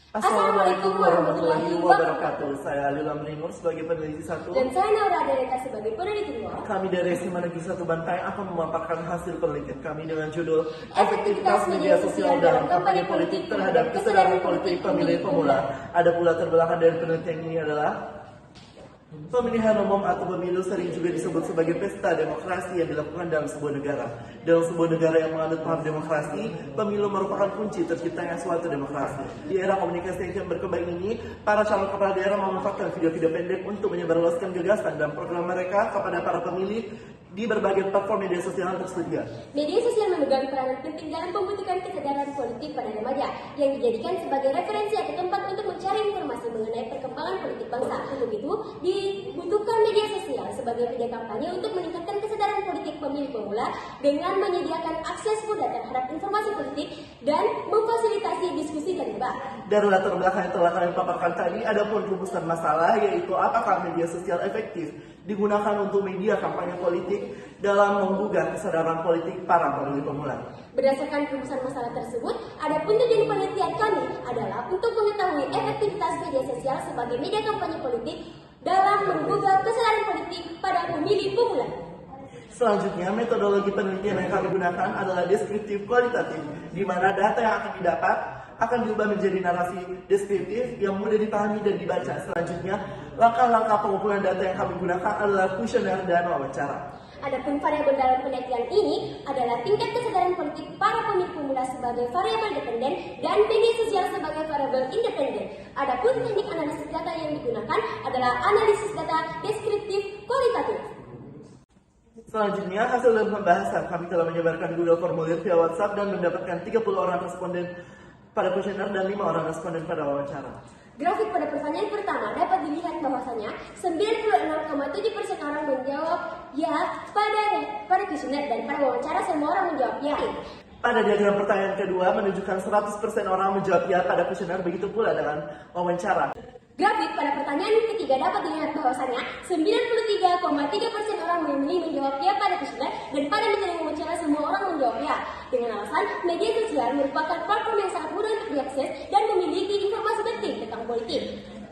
Assalamualaikum warahmatullahi wabarakatuh. Saya Alil Amrinur sebagai peneliti 1. Dan saya Naura Dereka sebagai peneliti 2. Kami dari SMA Negeri 1 Bantaeng akan memaparkan hasil penelitian kami dengan judul Efektivitas Media Sosial dalam Kampanye Politik terhadap Kesadaran Politik Pemilih Pemula. Ada pula terbelakang dari penelitian ini adalah pemilihan umum atau pemilu sering juga disebut sebagai pesta demokrasi yang dilakukan dalam sebuah negara. Dalam sebuah negara yang menganut paham demokrasi, pemilu merupakan kunci terciptanya suatu demokrasi. Di era komunikasi yang berkembang ini, para calon kepala daerah memanfaatkan video-video pendek untuk menyebarluaskan gagasan dan program mereka kepada para pemilih di berbagai platform media sosial yang tersedia. Media sosial memegang peranan penting dalam pembentukan kesadaran politik pada remaja yang dijadikan sebagai referensi atau tempat untuk mencari informasi mengenai perkembangan politik bangsa. Untuk itu, dibutuhkan media sosial sebagai media kampanye untuk meningkatkan kesadaran politik pemilih pemula dengan menyediakan akses mudah terhadap informasi politik dan memfasilitasi diskusi dan debat. Dari latar belakang yang telah kami paparkan tadi, ada pun rumusan masalah, yaitu apakah media sosial efektif digunakan untuk media kampanye politik dalam menggugah kesadaran politik para pemilih pemula. Berdasarkan rumusan masalah tersebut, ada pun tujuan penelitian kami adalah untuk mengetahui efektivitas media sosial sebagai media kampanye politik dalam menggugah kesadaran politik pada pemilih pemula. Selanjutnya, metodologi penelitian yang kami gunakan adalah deskriptif kualitatif, di mana data yang akan didapat akan diubah menjadi narasi deskriptif yang mudah dipahami dan dibaca. Selanjutnya, langkah-langkah pengumpulan data yang kami gunakan adalah kuesioner dan wawancara. Adapun variabel dalam penelitian ini adalah tingkat kesadaran politik para pemilih pemula sebagai variabel dependen dan media sosial sebagai variabel independen. Adapun teknik analisis data yang digunakan adalah analisis data deskriptif kualitatif. Selanjutnya, hasil dari pembahasan, kami telah menyebarkan Google Formulir via WhatsApp dan mendapatkan 30 orang responden pada kuesioner dan 5 orang responden pada wawancara. Grafik pada pertanyaan pertama dapat dilihat bahwasanya 96,7% orang menjawab ya pada kuesioner dan pada wawancara semua orang menjawab ya. Pada diagram pertanyaan kedua menunjukkan 100% orang menjawab ya pada kuesioner, begitu pula dengan wawancara. Grafik pada pertanyaan ketiga dapat dilihat bahwasanya 93,3% orang memilih menjawab ya pada kuesioner dan pada metode wawancara semua orang menjawab ya. Dengan alasan media sosial merupakan platform yang sangat mudah untuk diakses dan memiliki informasi penting tentang politik.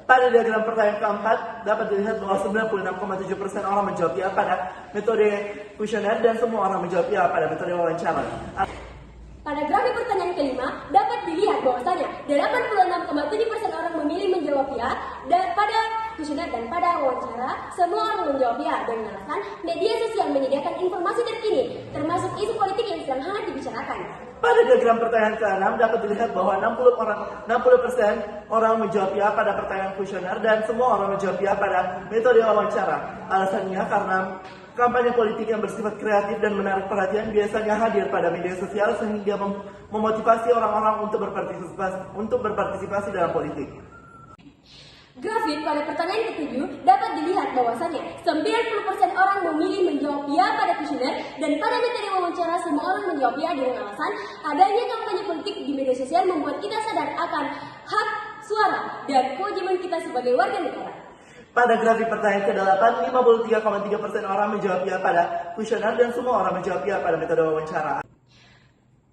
Pada diagram pertanyaan keempat dapat dilihat bahwa 96,7% orang menjawab ya pada metode kuesioner dan semua orang menjawab ya pada metode wawancara. Pada grafik pertanyaan kelima dapat dilihat bahwasanya 86,7% orang memilih menjawab ya dan pada kuesioner dan pada wawancara semua orang menjawab ya dengan alasan media sosial menyediakan informasi terkini termasuk isu politik yang sedang hangat dibicarakan. Pada diagram pertanyaan ke-6 dapat dilihat bahwa 60% orang menjawab ya pada pertanyaan kuesioner dan semua orang menjawab ya pada metode wawancara. Alasannya karena kampanye politik yang bersifat kreatif dan menarik perhatian biasanya hadir pada media sosial sehingga memotivasi orang-orang untuk berpartisipasi dalam politik. Grafik pada pertanyaan ke-7 dapat dilihat bahwasanya 90% orang memilih menjawab ya pada kuesioner dan pada metode wawancara semua orang menjawab ya dengan alasan adanya kampanye politik di media sosial membuat kita sadar akan hak suara dan kewajiban kita sebagai warga negara. Pada grafik pertanyaan ke-8, 53,3% orang menjawab ya pada kuesioner dan semua orang menjawab ya pada metode wawancara.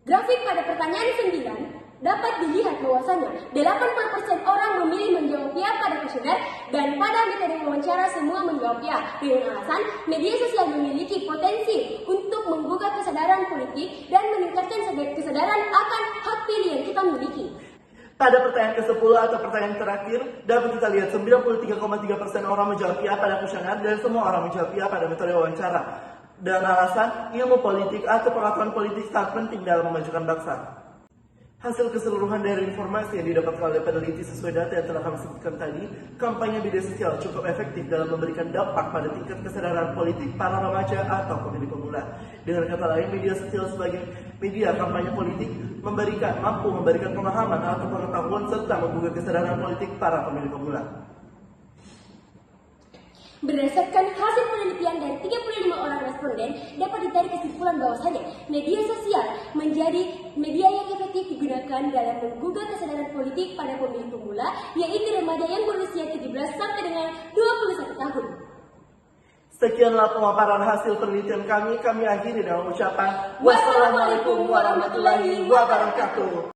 Grafik pada pertanyaan 9 dapat dilihat bahwasanya 80% orang memilih menjawab ya pada kuesioner dan pada metode wawancara semua menjawab ya dengan alasan media sosial memiliki potensi untuk menggugah kesadaran politik dan meningkatkan kesadaran akan hak pilih yang kita miliki. Pada pertanyaan ke-10 atau pertanyaan terakhir, dapat kita lihat 93,3% orang menjawab ya pada kuesioner dan semua orang menjawab ya pada metode wawancara. Dan alasan ilmu politik atau pengetahuan politik sangat penting dalam memajukan bangsa. Hasil keseluruhan dari informasi yang didapatkan oleh peneliti sesuai data yang telah kami sebutkan tadi, kampanye media sosial cukup efektif dalam memberikan dampak pada tingkat kesadaran politik para remaja atau pemilih pemula. Dengan kata lain, media sosial sebagai media kampanye politik mampu memberikan pemahaman atau pengetahuan serta menggugah kesadaran politik para pemilih pemula. Berdasarkan hasil penelitian dari 35 orang responden, dapat ditarik kesimpulan bahwasanya media sosial menjadi media yang efektif digunakan dalam menggugah kesadaran politik pada pemilih pemula, yaitu remaja yang berusia 17 sampai dengan 21 tahun. Sekianlah pemaparan hasil penelitian kami akhiri dengan ucapan wassalamualaikum warahmatullahi wabarakatuh.